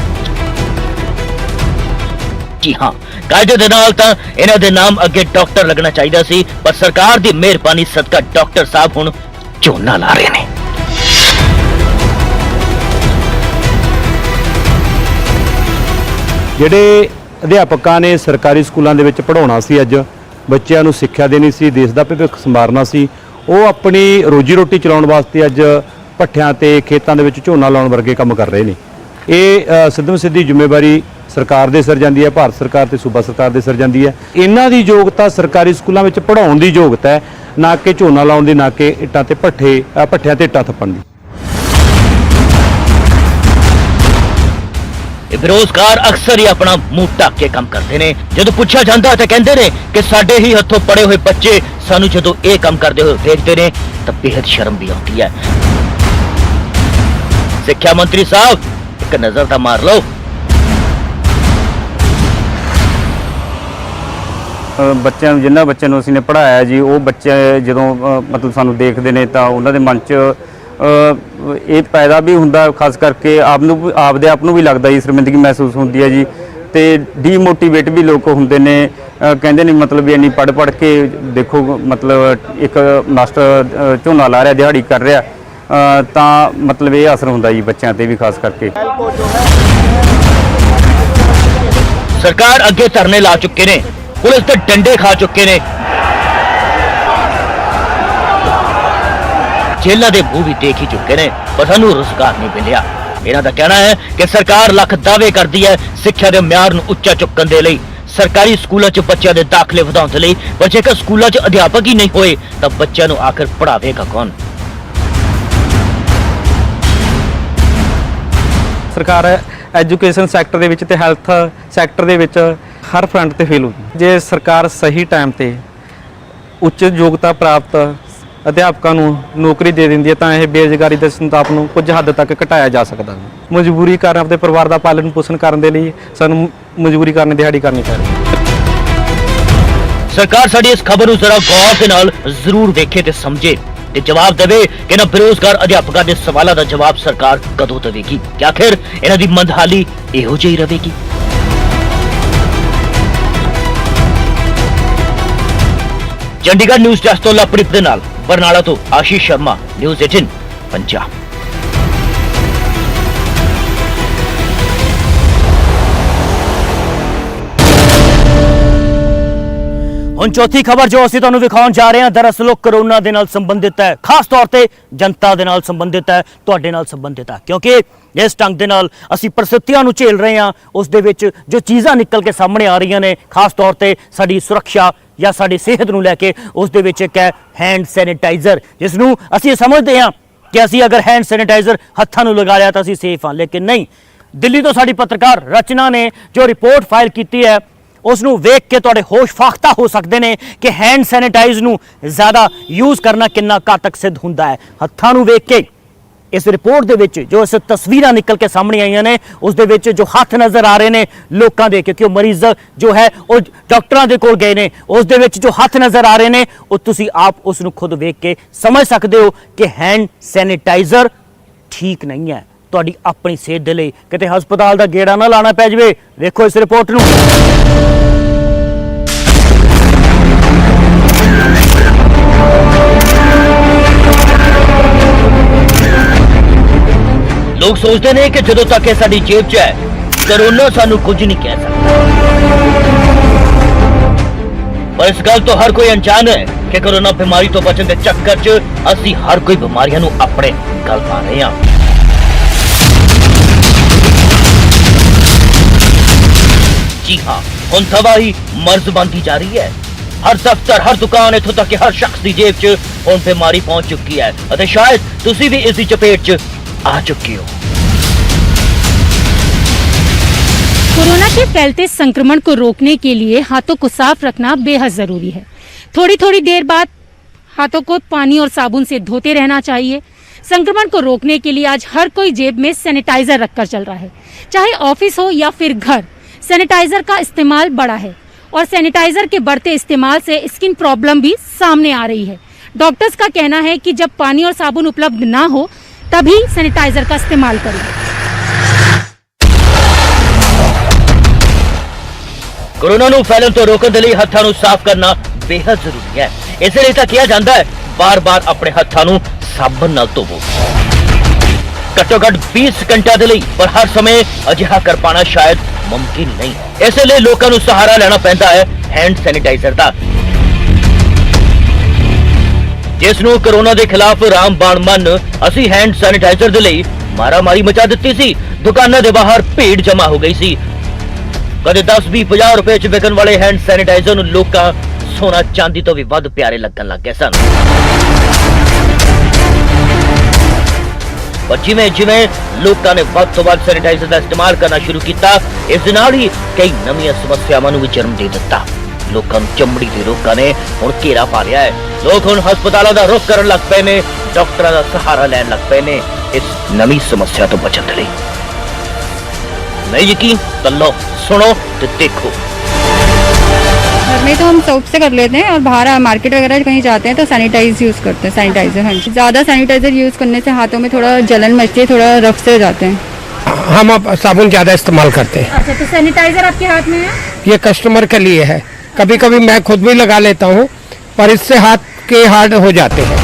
ਜੀ ਹਾਂ, ਕਾਇਦੇ ਦੇ ਨਾਲ ਤਾਂ ਇਹਨਾਂ ਦੇ ਨਾਮ ਅੱਗੇ ਡਾਕਟਰ ਲੱਗਣਾ ਚਾਹੀਦਾ ਸੀ, ਪਰ ਸਰਕਾਰ ਦੀ ਮਿਹਰਬਾਨੀ ਸਦਕਾ ਡਾਕਟਰ ਸਾਹਿਬ ਹੁਣ ਝੋਨਾ ਲਾ ਰਹੇ ਨੇ। ਜਿਹੜੇ ਅਧਿਆਪਕਾਂ ਨੇ ਸਰਕਾਰੀ ਸਕੂਲਾਂ ਦੇ ਵਿੱਚ ਪੜ੍ਹਾਉਣਾ ਸੀ, ਅੱਜ ਬੱਚਿਆਂ ਨੂੰ ਸਿੱਖਿਆ ਦੇਣੀ ਸੀ, ਦੇਸ਼ ਦਾ ਭਵਿੱਖ ਸੰਵਾਰਨਾ ਸੀ, ਉਹ ਆਪਣੀ ਰੋਜੀ ਰੋਟੀ ਚਲਾਉਣ ਵਾਸਤੇ ਅੱਜ ਭੱਠਿਆਂ ਤੇ ਖੇਤਾਂ ਦੇ ਵਿੱਚ ਝੋਨਾ ਲਾਉਣ ਵਰਗੇ ਕੰਮ ਕਰ ਰਹੇ ਨੇ। ਇਹ ਸਿੱਧਮ ਸਿੱਧੀ ਜ਼ਿੰਮੇਵਾਰੀ ਸਰਕਾਰ ਦੇ ਸਿਰ ਜਾਂਦੀ ਹੈ, ਭਾਰਤ ਸਰਕਾਰ ਤੇ ਸੂਬਾ ਸਰਕਾਰ ਦੇ ਸਿਰ ਜਾਂਦੀ ਹੈ। ਇਹਨਾਂ ਦੀ ਯੋਗਤਾ ਸਰਕਾਰੀ ਸਕੂਲਾਂ ਵਿੱਚ ਪੜ੍ਹਾਉਣ ਦੀ ਯੋਗਤਾ ਹੈ, ਨਾ ਕਿ ਝੋਨਾ ਲਾਉਣ ਦੀ, ਨਾ ਕਿ ਇੱਟਾਂ ਤੇ ਭੱਠਿਆਂ ਤੇ ਇੱਟਾਂ ਥੱਪਣ ਦੀ। ਇਹ ਬੇਰੋਜ਼ਗਾਰ ਅਕਸਰ ਹੀ ਆਪਣਾ ਮੂੰਹ ਢੱਕ ਕੇ ਕੰਮ ਕਰਦੇ ਨੇ। ਜਦੋਂ ਪੁੱਛਿਆ ਜਾਂਦਾ ਤਾਂ ਕਹਿੰਦੇ ਨੇ ਕਿ ਸਾਡੇ ਹੀ ਹੱਥੋਂ ਪੜੇ ਹੋਏ ਬੱਚੇ ਸਾਨੂੰ ਜਦੋਂ ਇਹ ਕੰਮ ਕਰਦੇ ਹੋਏ ਵੇਖਦੇ ਨੇ ਤਾਂ ਬੇहद ਸ਼ਰਮ ਵੀ ਆਉਂਦੀ ਹੈ। ਸਿੱਖਿਆ ਮੰਤਰੀ ਸਾਹਿਬ ਇੱਕ ਨਜ਼ਰ ਤਾਂ ਮਾਰ ਲਓ। ਬੱਚਿਆਂ ਨੂੰ, ਜਿਨ੍ਹਾਂ ਬੱਚਿਆਂ ਨੂੰ ਅਸੀਂ ਨੇ ਪੜ੍ਹਾਇਆ ਜੀ, ਉਹ ਬੱਚੇ ਜਦੋਂ ਮਤਲਬ ਸਾਨੂੰ ਦੇਖਦੇ ਨੇ ਤਾਂ ਉਹਨਾਂ ਦੇ ਮਨ 'ਚ ਇਹ ਪੈਦਾ ਵੀ ਹੁੰਦਾ, ਖਾਸ ਕਰਕੇ ਆਪਦੇ ਆਪ ਨੂੰ ਵੀ ਲੱਗਦਾ ਜੀ, ਸ਼ਰਮਿੰਦਗੀ ਮਹਿਸੂਸ ਹੁੰਦੀ ਹੈ ਜੀ, ਤੇ ਡੀਮੋਟੀਵੇਟ ਵੀ ਲੋਕ ਹੁੰਦੇ ਨੇ। ਕਹਿੰਦੇ ਨੇ ਮਤਲਬ ਇੰਨੀ ਪੜ੍ਹ ਕੇ ਦੇਖੋ, ਮਤਲਬ ਇੱਕ ਮਾਸਟਰ ਝੋਨਾ ਲਾ ਰਿਹਾ, ਦਿਹਾੜੀ ਕਰ ਰਿਹਾ, ਤਾਂ ਮਤਲਬ ਇਹ ਅਸਰ ਹੁੰਦਾ ਜੀ ਬੱਚਿਆਂ ਤੇ ਵੀ ਖਾਸ ਕਰਕੇ। ਸਰਕਾਰ ਅੱਗੇ ਧਰਨੇ ਲਾ ਚੁੱਕੇ ਨੇ, ਪੁਲਿਸ ਤੇ ਡੰਡੇ ਖਾ ਚੁੱਕੇ ਨੇ, ਜੇਲ੍ਹਾਂ ਦੇ ਮੂੰਹ ਵੀ ਦੇਖ ਹੀ ਚੁੱਕੇ ਨੇ, ਪਰ ਸਾਨੂੰ ਰੁਜ਼ਗਾਰ ਨਹੀਂ ਮਿਲਿਆ। ਇਹਨਾਂ ਦਾ ਕਹਿਣਾ ਹੈ ਕਿ ਸਰਕਾਰ ਲੱਖ ਦਾਅਵੇ ਕਰਦੀ ਹੈ ਸਿੱਖਿਆ ਦੇ ਮਿਆਰ ਨੂੰ ਉੱਚਾ ਚੁੱਕਣ ਦੇ ਲਈ, ਸਰਕਾਰੀ ਸਕੂਲਾਂ 'ਚ ਬੱਚਿਆਂ ਦੇ ਦਾਖਲੇ ਵਧਾਉਣ ਦੇ ਲਈ, ਪਰ ਜੇਕਰ ਸਕੂਲਾਂ 'ਚ ਅਧਿਆਪਕ ਹੀ ਨਹੀਂ ਹੋਏ ਤਾਂ ਬੱਚਿਆਂ ਨੂੰ ਆਖਰ ਪੜ੍ਹਾਵੇਗਾ ਕੌਣ। ਸਰਕਾਰ ਐਜੂਕੇਸ਼ਨ ਸੈਕਟਰ ਦੇ ਵਿੱਚ ਤੇ ਹੈਲਥ ਸੈਕਟਰ ਦੇ ਵਿੱਚ ਹਰ ਫਰੰਟ ਤੇ ਫੇਲ ਹੋਈ। ਜੇ ਸਰਕਾਰ ਸਹੀ ਟਾਈਮ ਤੇ ਉੱਚ ਯੋਗਤਾ ਪ੍ਰਾਪਤ ਅਧਿਆਪਕਾਂ ਨੂੰ ਨੌਕਰੀ ਦੇ ਦਿੰਦੀ ਹੈ ਤਾਂ ਇਹ ਬੇਰੁਜ਼ਗਾਰੀ ਦੇ ਸੰਤਾਪ ਨੂੰ ਕੁਝ ਹੱਦ ਤੱਕ ਘਟਾਇਆ ਜਾ ਸਕਦਾ ਹੈ। ਮਜਬੂਰੀ ਕਾਰਨ ਆਪਣੇ ਪਰਿਵਾਰ ਦਾ ਪਾਲਣ ਪੋਸ਼ਣ ਕਰਨ ਦੇ ਲਈ ਸਾਨੂੰ ਮਜਬੂਰੀ ਕਾਰਨ ਦਿਹਾੜੀ ਕਰਨੀ ਪੈ ਰਹੀ ਹੈ। ਸਰਕਾਰ ਸਾਡੀ ਇਸ ਖਬਰ ਨੂੰ ਜ਼ਰਾ ਗੌਰ ਦੇ ਨਾਲ ਜ਼ਰੂਰ ਵੇਖੇ ਤੇ ਸਮਝੇ ਤੇ ਜਵਾਬ ਦੇਵੇ ਕਿ ਇਹਨਾਂ ਬੇਰੁਜ਼ਗਾਰ ਅਧਿਆਪਕਾਂ ਦੇ ਸਵਾਲਾਂ ਦਾ ਜਵਾਬ ਸਰਕਾਰ ਕਦੋਂ ਦੇਵੇਗੀ ਕਿ ਆਖਿਰ ਇਹਨਾਂ ਦੀ ਮੰਦਹਾਲੀ ਇਹੋ ਜਿਹੀ ਰਹੇਗੀ। ਚੰਡੀਗੜ੍ਹ ਨਿਊਜ਼ ਡੈਸਕ ਤੋਂ ਲਵਪ੍ਰੀਤ ਦੇ ਨਾਲ ਬਰਨਾਲਾ ਤੋਂ ਆਸ਼ੀਸ਼ ਸ਼ਰਮਾ, ਨਿਊਜ਼ 18 ਪੰਜਾਬ। ਹੁਣ ਚੌਥੀ ਖਬਰ ਜੋ ਅਸੀਂ ਤੁਹਾਨੂੰ ਵਿਖਾਉਣ ਜਾ ਰਹੇ ਹਾਂ ਦਰਅਸਲ ਉਹ ਕਰੋਨਾ ਦੇ ਨਾਲ ਸੰਬੰਧਿਤ ਹੈ, ਖਾਸ ਤੌਰ ਤੇ ਜਨਤਾ ਦੇ ਨਾਲ ਸੰਬੰਧਿਤ ਹੈ, ਤੁਹਾਡੇ ਨਾਲ ਸੰਬੰਧਿਤ ਹੈ, ਕਿਉਂਕਿ ਇਸ ਢੰਗ ਦੇ ਨਾਲ ਅਸੀਂ ਪਰਿਸਥਿਤੀਆਂ ਨੂੰ ਝੇਲ ਰਹੇ ਹਾਂ ਉਸ ਦੇ ਵਿੱਚ ਜੋ ਚੀਜ਼ਾਂ ਨਿਕਲ ਕੇ ਸਾਹਮਣੇ ਆ ਰਹੀਆਂ ਨੇ, ਖਾਸ ਤੌਰ ਤੇ ਸਾਡੀ ਸੁਰੱਖਿਆ ਜਾਂ ਸਾਡੀ ਸਿਹਤ ਨੂੰ ਲੈ ਕੇ ਉਸ ਦੇ ਵਿੱਚ ਇੱਕ ਹੈ ਹੈਂਡ ਸੈਨੀਟਾਈਜ਼ਰ, ਜਿਸ ਨੂੰ ਅਸੀਂ ਸਮਝਦੇ ਹਾਂ ਕਿ ਅਸੀਂ ਅਗਰ ਹੈਂਡ ਸੈਨੀਟਾਈਜ਼ਰ ਹੱਥਾਂ ਨੂੰ ਲਗਾ ਲਿਆ ਤਾਂ ਅਸੀਂ ਸੇਫ ਹਾਂ, ਲੇਕਿਨ ਨਹੀਂ। ਦਿੱਲੀ ਤੋਂ ਸਾਡੀ ਪੱਤਰਕਾਰ ਰਚਨਾ ਨੇ ਜੋ ਰਿਪੋਰਟ ਫਾਈਲ ਕੀਤੀ ਹੈ ਉਸ ਨੂੰ ਵੇਖ ਕੇ ਤੁਹਾਡੇ ਹੋਸ਼ ਫਾਖਤਾ ਹੋ ਸਕਦੇ ਨੇ ਕਿ ਹੈਂਡ ਸੈਨੀਟਾਈਜ਼ ਨੂੰ ਜ਼ਿਆਦਾ ਯੂਜ਼ ਕਰਨਾ ਕਿੰਨਾ ਘਾਤਕ ਸਿੱਧ ਹੁੰਦਾ ਹੈ। ਹੱਥਾਂ ਨੂੰ ਵੇਖ ਕੇ ਇਸ ਰਿਪੋਰਟ ਦੇ ਵਿੱਚ ਜੋ ਇਸ ਤਸਵੀਰਾਂ ਨਿਕਲ ਕੇ ਸਾਹਮਣੇ ਆਈਆਂ ਨੇ ਉਸ ਦੇ ਵਿੱਚ ਜੋ ਹੱਥ ਨਜ਼ਰ ਆ ਰਹੇ ਨੇ ਲੋਕਾਂ ਦੇ, ਕਿਉਂਕਿ ਉਹ ਮਰੀਜ਼ ਜੋ ਹੈ ਉਹ ਡਾਕਟਰਾਂ ਦੇ ਕੋਲ ਗਏ ਨੇ, ਉਸ ਦੇ ਵਿੱਚ ਜੋ ਹੱਥ ਨਜ਼ਰ ਆ ਰਹੇ ਨੇ ਉਹ ਤੁਸੀਂ ਆਪ ਉਸ ਨੂੰ ਖੁਦ ਵੇਖ ਕੇ ਸਮਝ ਸਕਦੇ ਹੋ ਕਿ ਹੈਂਡ ਸੈਨੀਟਾਈਜ਼ਰ ਠੀਕ ਨਹੀਂ ਹੈ ਤੁਹਾਡੀ ਆਪਣੀ ਸਿਹਤ ਦੇ ਲਈ। ਕਿਤੇ ਹਸਪਤਾਲ ਦਾ ਗੇੜਾ ਨਾ ਲਾਣਾ ਪੈ ਜਾਵੇ। ਵੇਖੋ ਇਸ ਰਿਪੋਰਟ ਨੂੰ। ਲੋਕ ਸੋਚਦੇ ਨੇ ਕਿ ਜਦੋਂ ਤੱਕ ਇਹ ਸਾਡੀ ਜੇਬ 'ਚ ਹੈ ਕਰੋਨਾ ਸਾਨੂੰ ਕੁਝ ਨਹੀਂ ਕਹਿ ਸਕਦਾ, ਪਰ ਇਸ ਗੱਲ ਤੋਂ ਹਰ ਕੋਈ ਅਣਜਾਣ ਹੈ ਕਿ ਕਰੋਨਾ ਬਿਮਾਰੀ ਤੋਂ ਬਚਣ ਦੇ ਚੱਕਰ 'ਚ ਅਸੀਂ ਹਰ ਕੋਈ ਬਿਮਾਰੀਆਂ ਨੂੰ ਆਪਣੇ ਗਲ ਪਾ ਰਹੇ ਹਾਂ। ਜੀ ਹਾਂ, ਹੁਣ ਤਬਾਹੀ ਮਰਜ਼ ਬਣਦੀ ਜਾ ਰਹੀ ਹੈ। ਹਰ ਦਫ਼ਤਰ, ਹਰ ਦੁਕਾਨ, ਇੱਥੋਂ ਤੱਕ ਕਿ ਹਰ ਸ਼ਖਸ ਦੀ ਜੇਬ 'ਚ ਹੁਣ ਬਿਮਾਰੀ ਪਹੁੰਚ ਚੁੱਕੀ ਹੈ ਅਤੇ ਸ਼ਾਇਦ ਤੁਸੀਂ ਵੀ ਇਸ ਦੀ ਚਪੇਟ 'ਚ आ चुके हो। कोरोना के फैलते संक्रमण को रोकने के लिए हाथों को साफ रखना बेहद जरूरी है। थोड़ी थोड़ी देर बाद हाथों को पानी और साबुन से धोते रहना चाहिए। संक्रमण को रोकने के लिए आज हर कोई जेब में सैनिटाइजर रखकर चल रहा है, चाहे ऑफिस हो या फिर घर। सैनिटाइजर का इस्तेमाल बढ़ा है और सैनिटाइजर के बढ़ते इस्तेमाल से स्किन प्रॉब्लम भी सामने आ रही है। डॉक्टर्स का कहना है कि जब पानी और साबुन उपलब्ध ना हो तभी सैनिटाइजर का इस्तेमाल करें। कोरोना ਨੂੰ ਫੈਲਣ ਤੋਂ ਰੋਕਣ ਦੇ ਲਈ ਹੱਥਾਂ ਨੂੰ ਸਾਫ਼ ਕਰਨਾ ਬੇहद ਜ਼ਰੂਰੀ ਹੈ। ਇਸੇ ਲਈ ਤਾਂ ਕਿਹਾ ਜਾਂਦਾ ਹੈ ਬਾਰ-ਬਾਰ ਆਪਣੇ ਹੱਥਾਂ ਨੂੰ ਸਾਬਣ ਨਾਲ ਧੋਵੋ, ਘੱਟੋ ਘੱਟ 20 ਘੰਟਿਆਂ ਦੇ ਲਈ, ਪਰ ਹਰ ਸਮੇਂ ਅਜਿਹਾ ਕਰ ਪਾਣਾ ਸ਼ਾਇਦ ਮੁਮਕਿਨ ਨਹੀਂ। ਇਸੇ ਲਈ ਲੋਕਾਂ ਨੂੰ ਸਹਾਰਾ ਲੈਣਾ ਪੈਂਦਾ ਹੈ ਹੈਂਡ ਸੈਨੀਟਾਈਜ਼ਰ ਦਾ, ਜਿਸ ਨੂੰ ਕਰੋਨਾ ਦੇ ਖਿਲਾਫ ਰਾਮਬਾਣ ਮੰਨ ਅਸੀਂ ਹੈਂਡ ਸੈਨੀਟਾਈਜ਼ਰ ਦੇ ਲਈ ਮਾਰਾਮਾਰੀ ਮਚਾ ਦਿੱਤੀ ਸੀ। ਦੁਕਾਨਾਂ ਦੇ ਬਾਹਰ ਭੀੜ ਜਮਾ ਹੋ ਗਈ ਸੀ। ਕਦੇ 10-20-50 ਰੁਪਏ 'ਚ ਵਿਕਣ ਵਾਲੇ ਹੈਂਡ ਸੈਨੀਟਾਈਜ਼ਰ ਨੂੰ ਲੋਕਾਂ ਸੋਨਾ ਚਾਂਦੀ ਤੋਂ ਵੀ ਵੱਧ ਪਿਆਰੇ ਲੱਗਣ ਲੱਗ ਗਏ ਸਨ। ਪਰ ਜਿਵੇਂ ਜਿਵੇਂ ਲੋਕਾਂ ਨੇ ਵੱਧ ਤੋਂ ਵੱਧ ਸੈਨੀਟਾਈਜ਼ਰ ਦਾ ਇਸਤੇਮਾਲ ਕਰਨਾ ਸ਼ੁਰੂ ਕੀਤਾ, ਇਸ ਦੇ ਨਾਲ ਹੀ ਕਈ ਨਵੀਆਂ ਸਮੱਸਿਆਵਾਂ ਨੂੰ ਵੀ ਜਨਮ ਦੇ ਦਿੱਤਾ। ਲੋਕਾਂ ਨੂੰ ਚਮੜੀ ਦੇ ਰੋਗਾਂ ਨੇ ਹੁਣ ਘੇਰਾ ਪਾ ਲਿਆ ਹੈ। ਲੋਕ ਹੁਣ ਹਸਪਤਾਲਾਂ ਦਾ ਰੁਖ ਕਰਨ ਲੱਗ ਪਏ ਨੇ, ਡਾਕਟਰਾਂ ਦਾ ਸਹਾਰਾ ਲੈਣ ਲੱਗ ਪਏ ਨੇ ਇਸ ਨਵੀਂ ਸਮੱਸਿਆ ਤੋਂ ਬਚਣ ਦੇ ਲਈ। नहीं यकीन तो लो, सुनो तो देखो। घर में तो हम सोप से कर लेते हैं और बाहर मार्केट वगैरह कहीं जाते हैं तो सैनिटाइज यूज़ करते हैं, सैनिटाइजर। हाँ जी, ज़्यादा सैनिटाइजर यूज़ करने से हाथों में थोड़ा जलन मचती है, थोड़ा रफ से हो जाते हैं। हम अब साबुन ज़्यादा इस्तेमाल करते हैं। अच्छा, तो सैनिटाइजर आपके हाथ में है? ये कस्टमर के लिए है, कभी कभी मैं खुद भी लगा लेता हूँ, पर इससे हाथ के हार्ड हो जाते हैं।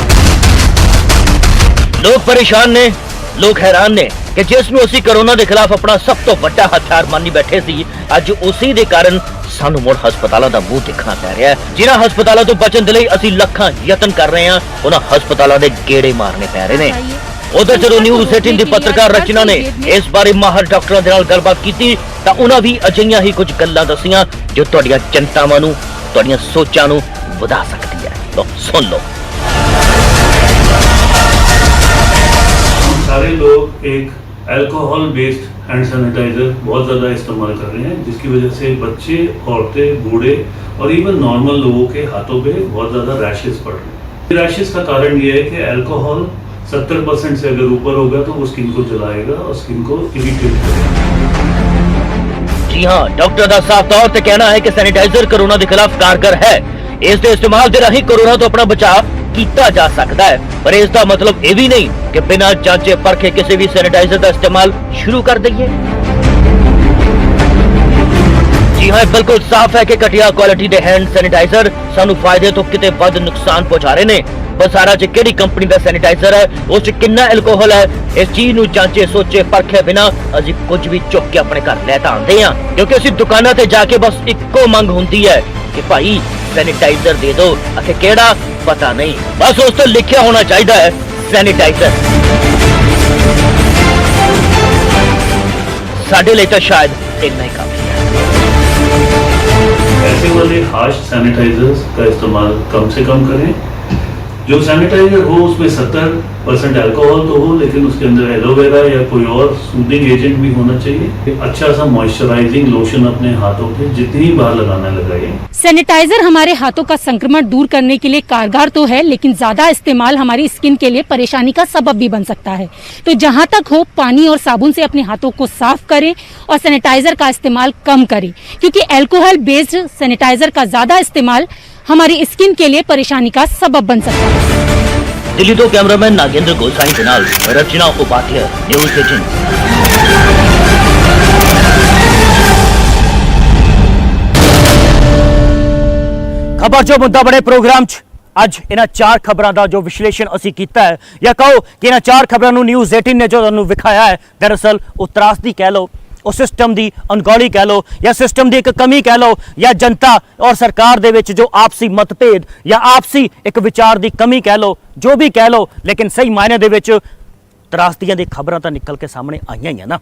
लोग परेशान ने, लोग हैरान ने कि जिस ਨੂੰ ਅਸੀਂ ਕਰੋਨਾ ਦੇ ਖਿਲਾਫ ਆਪਣਾ ਸਭ ਤੋਂ ਵੱਡਾ ਹਥਿਆਰ ਮੰਨੀ ਬੈਠੇ ਸੀ, ਅੱਜ ਉਸੇ ਦੇ ਕਾਰਨ ਸਾਨੂੰ ਮੁੜ ਹਸਪਤਾਲਾਂ ਦਾ ਮੂੰਹ ਦੇਖਣਾ ਪੈ ਰਿਹਾ ਹੈ। ਜਿਨ੍ਹਾਂ ਹਸਪਤਾਲਾਂ ਤੋਂ ਬਚਣ ਦੇ ਲਈ ਅਸੀਂ ਲੱਖਾਂ ਯਤਨ ਕਰ ਰਹੇ ਹਾਂ, ਉਹਨਾਂ ਹਸਪਤਾਲਾਂ ਦੇ ਗੇੜੇ ਮਾਰਨੇ ਪੈ ਰਹੇ ਨੇ। ਉਧਰ ਜਦੋਂ ਨਿਊਜ਼ 18 ਦੀ ਪੱਤਰਕਾਰ ਰਚਨਾ ਨੇ ਇਸ ਬਾਰੇ ਮਾਹਰ ਡਾਕਟਰਾਂ ਦੇ ਨਾਲ ਗੱਲਬਾਤ ਕੀਤੀ ਤਾਂ ਉਹਨਾਂ ਵੀ ਅਜਿਹੀਆਂ ਹੀ ਕੁਝ ਗੱਲਾਂ ਦੱਸੀਆਂ ਜੋ ਤੁਹਾਡੀਆਂ ਚਿੰਤਾਵਾਂ ਨੂੰ, ਤੁਹਾਡੀਆਂ ਸੋਚਾਂ ਨੂੰ ਵਧਾ ਸਕਦੀ ਹੈ। ਲੋ ਸੁਣ ਲਓ। सारे लोग एक अल्कोहल बेस्ड हैंड सैनिटाइजर बहुत ज़्यादा इस्तेमाल कर रहे हैं, जिसकी वजह से बच्चे, औरतें, बूढ़े और इवन नॉर्मल लोगों के हाथों पे बहुत ज़्यादा रैशेस पड़ रहे हैं। रैशेस का कारण ये है कि अल्कोहल 70% से अगर ऊपर होगा तो वो स्किन को जलाएगा और स्किन को इरिटेट करेगा। जी हाँ, डॉक्टर का साफ तौर से कहना है कि सैनिटाइजर कोरोना के खिलाफ कारगर है, ਇਸ ਦੇ ਇਸਤੇਮਾਲ ਦੇ ਰਾਹੀਂ ਕੋਰੋਨਾ ਤੋਂ ਆਪਣਾ ਬਚਾਅ ਕੀਤਾ ਜਾ ਸਕਦਾ ਹੈ, ਪਰ ਇਸ ਦਾ ਮਤਲਬ ਇਹ ਵੀ ਨਹੀਂ ਕਿ ਬਿਨਾਂ ਜਾਂਚੇ ਪਰਖੇ ਕਿਸੇ ਵੀ ਸੈਨੀਟਾਈਜ਼ਰ ਦਾ ਇਸਤੇਮਾਲ ਸ਼ੁਰੂ ਕਰ ਦਈਏ। जी हाँ, बिल्कुल साफ है कि घटिया क्वालिटी के हैंड सैनिटाइजर सानू फायदे तो किते वध नुकसान पहुंचा रहे ने। बसारा च किहड़ी कंपनी का सैनिटाइजर है, उस च कितना एल्कोहल है, इस चीज नू जांचे सोचे परखे बिना असीं कुछ भी चुक के अपने घर लै तां आंदे हां, क्योंकि असीं दुकानां ते जाके बस इक्को मंग हुंदी है कि भाई सैनिटाइजर दे दो, अखे केड़ा पता नहीं, बस उस तो लिखिया होना चाहिए है सैनिटाइजर। साडे लिए तो शायद इतना ही काफी है। ऐसे वाले हार्श सैनिटाइजर्स का इस्तेमाल कम से कम करें। जो सैनिटाइजर हो उसमें 70% अल्कोहल तो हो, लेकिन उसके अंदर एलोवेरा या कोई और सूदिंग एजेंट भी होना चाहिए। अच्छा सा मॉइस्चराइजिंग लोशन अपने हाथों पे जितनी बार लगाना लगाइए। सैनिटाइजर हमारे हाथों का संक्रमण दूर करने के लिए कारगर तो है, लेकिन ज्यादा इस्तेमाल हमारी स्किन के लिए परेशानी का सबब भी बन सकता है। तो जहां तक हो पानी और साबुन से अपने हाथों को साफ करें और सैनिटाइजर का इस्तेमाल कम करें, क्योंकि अल्कोहल बेस्ड सैनिटाइजर का ज्यादा इस्तेमाल हमारी स्किन के लिए परेशानी का सबब बन सकता है। दिल्ली तो कैमरामैन नागेंद्र गोसाई के नाल रचना उपाध्याय, न्यूज़ 18। खबर जो मुद्दा बड़े प्रोग्राम च ਅੱਜ ਇਹਨਾਂ 4 ਖਬਰਾਂ ਦਾ ਜੋ ਵਿਸ਼ਲੇਸ਼ਣ ਅਸੀਂ ਕੀਤਾ ਹੈ, ਜਾਂ ਕਹੋ ਕਿ ਇਹਨਾਂ 4 ਖਬਰਾਂ ਨੂੰ ਨਿਊਜ਼ 18 ਨੇ ਜੋ ਤੁਹਾਨੂੰ ਵਿਖਾਇਆ ਹੈ, ਦਰਅਸਲ ਉਹ ਤਰਾਸਦੀ ਕਹਿ ਲਓ, ਉਹ ਸਿਸਟਮ ਦੀ ਅਣਗੌਲੀ ਕਹਿ ਲਓ, ਜਾਂ ਸਿਸਟਮ ਦੀ ਇੱਕ ਕਮੀ ਕਹਿ ਲਓ, ਜਾਂ ਜਨਤਾ ਔਰ ਸਰਕਾਰ ਦੇ ਵਿੱਚ ਜੋ ਆਪਸੀ ਮਤਭੇਦ ਜਾਂ ਆਪਸੀ ਇੱਕ ਵਿਚਾਰ ਦੀ ਕਮੀ ਕਹਿ ਲਓ, ਜੋ ਵੀ ਕਹਿ ਲਓ, ਲੇਕਿਨ ਸਹੀ ਮਾਇਨੇ ਦੇ ਵਿੱਚ ਤਰਾਸਦੀਆਂ ਦੀ ਖਬਰਾਂ ਤਾਂ ਨਿਕਲ ਕੇ ਸਾਹਮਣੇ ਆਈਆਂ ਹੀ ਆ ਨਾ।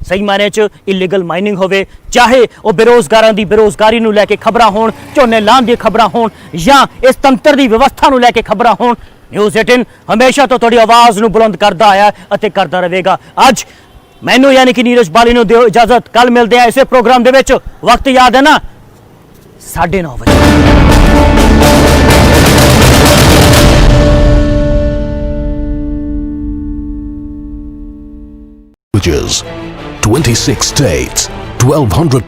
ਸਹੀ ਮਾਇਨੇ 'ਚ ਇਲੀਗਲ ਮਾਈਨਿੰਗ ਹੋਵੇ, ਚਾਹੇ ਉਹ ਬੇਰੋਜ਼ਗਾਰਾਂ ਦੀ ਬੇਰੋਜ਼ਗਾਰੀ ਨੂੰ ਲੈ ਕੇ ਖਬਰਾਂ ਹੋਣ, ਝੋਨੇ ਲਾਉਣ ਦੀਆਂ ਖਬਰਾਂ ਹੋਣ, ਜਾਂ ਇਸ ਤੰਤਰ ਦੀ ਵਿਵਸਥਾ ਨੂੰ ਲੈ ਕੇ ਖਬਰਾਂ ਹੋਣ, ਨਿਊਜ਼ 18 ਹਮੇਸ਼ਾ ਤੋਂ ਤੁਹਾਡੀ ਆਵਾਜ਼ ਨੂੰ ਬੁਲੰਦ ਕਰਦਾ ਆਇਆ ਅਤੇ ਕਰਦਾ ਰਹੇਗਾ। ਅੱਜ ਮੈਨੂੰ ਯਾਨੀ ਕਿ ਨੀਰਜ ਬਾਲੀ ਨੂੰ ਦਿਓ ਇਜਾਜ਼ਤ, ਕੱਲ ਮਿਲਦੇ ਆ ਇਸੇ ਪ੍ਰੋਗਰਾਮ ਦੇ ਵਿੱਚ। ਵਕਤ ਯਾਦ ਹੈ ਨਾ, 9:30 ਵਜੇ। Villages, 26 states, 1,200